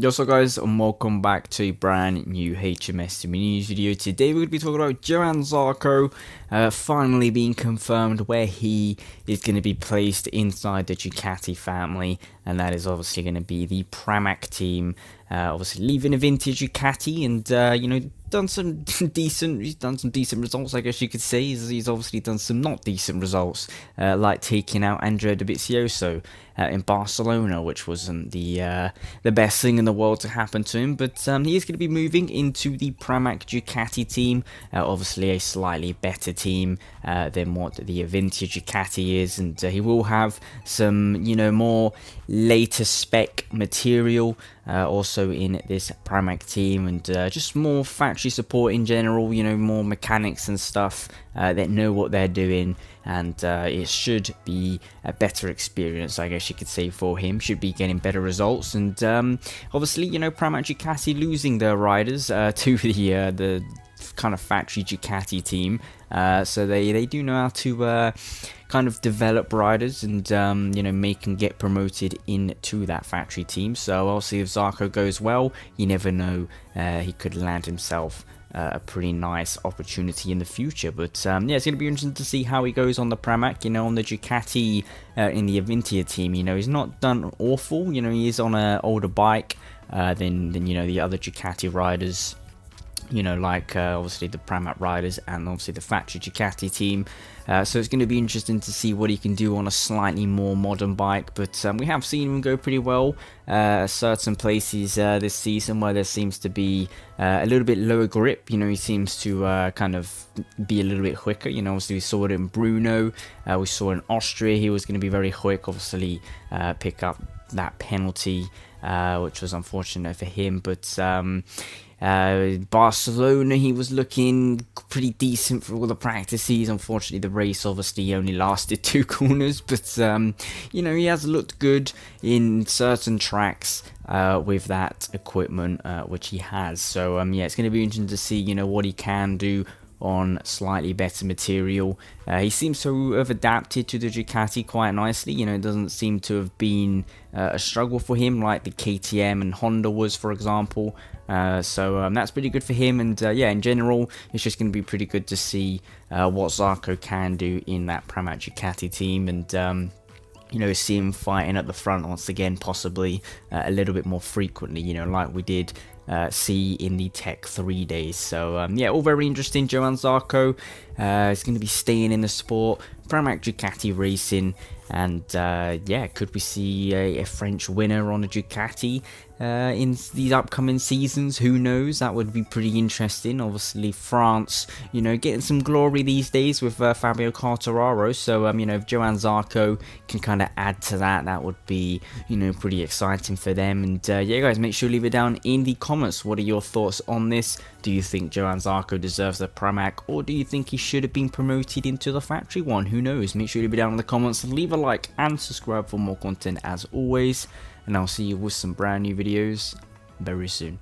Yo, so guys, and welcome back to a brand new Hijomeatman news video. Today we're going to be talking about Johann Zarco finally being confirmed where he is going to be placed inside the Ducati family, and that is obviously going to be the Pramac team. Obviously leaving Avintia Ducati, and you know, he's done some decent results, I guess you could say. He's obviously done some not decent results, like taking out Andrea Dovizioso in Barcelona, which wasn't the best thing in the world to happen to him. But he is going to be moving into the Pramac Ducati team, obviously a slightly better team than what the Avintia Ducati is, and he will have some, you know, more later spec material also in this Pramac team, and just more factory support in general, you know, more mechanics and stuff that know what they're doing, and it should be a better experience, I guess you could say, for him. Should be getting better results, and obviously, you know, Pramac Ducati losing their riders to the kind of factory Ducati team, so they do know how to kind of develop riders and you know, make them get promoted into that factory team. So obviously if Zarco goes well, you never know, he could land himself a pretty nice opportunity in the future. But yeah, it's going to be interesting to see how he goes on the Pramac. You know, on the Ducati in the Avintia team, you know, he's not done awful. You know, he is on an older bike than you know, the other Ducati riders, you know, like obviously the Pramac riders and obviously the factory Ducati team. So it's going to be interesting to see what he can do on a slightly more modern bike. But we have seen him go pretty well certain places this season where there seems to be a little bit lower grip. You know, he seems to kind of be a little bit quicker. You know, obviously we saw it in Bruno, we saw in Austria he was going to be very quick, obviously pick up that penalty, which was unfortunate for him. But Barcelona, he was looking pretty decent for all the practices. Unfortunately, the race obviously only lasted 2 corners, but you know, he has looked good in certain tracks with that equipment, which he has. So yeah, it's going to be interesting to see, you know, what he can do on slightly better material. He seems to have adapted to the Ducati quite nicely. You know, it doesn't seem to have been a struggle for him like the KTM and Honda was, for example. So that's pretty good for him, and yeah, in general, it's just going to be pretty good to see what Zarco can do in that Pramac Ducati team, and you know, see him fighting at the front once again, possibly a little bit more frequently, you know, like we did see in the Tech 3 days. So yeah, all very interesting. Johann Zarco is going to be staying in the sport, Pramac Ducati racing, and yeah, could we see a French winner on a Ducati in these upcoming seasons? Who knows? That would be pretty interesting. Obviously France, you know, getting some glory these days with Fabio Quartararo. So you know, if Johann Zarco can kind of add to that, that would be, you know, pretty exciting for them. And yeah guys, make sure to leave it down in the comments. What are your thoughts on this? Do you think Johann Zarco deserves the Pramac, or do you think he should have been promoted into the factory one? Who knows? Make sure to leave it down in the comments, leave a like and subscribe for more content as always, and I'll see you with some brand new videos very soon.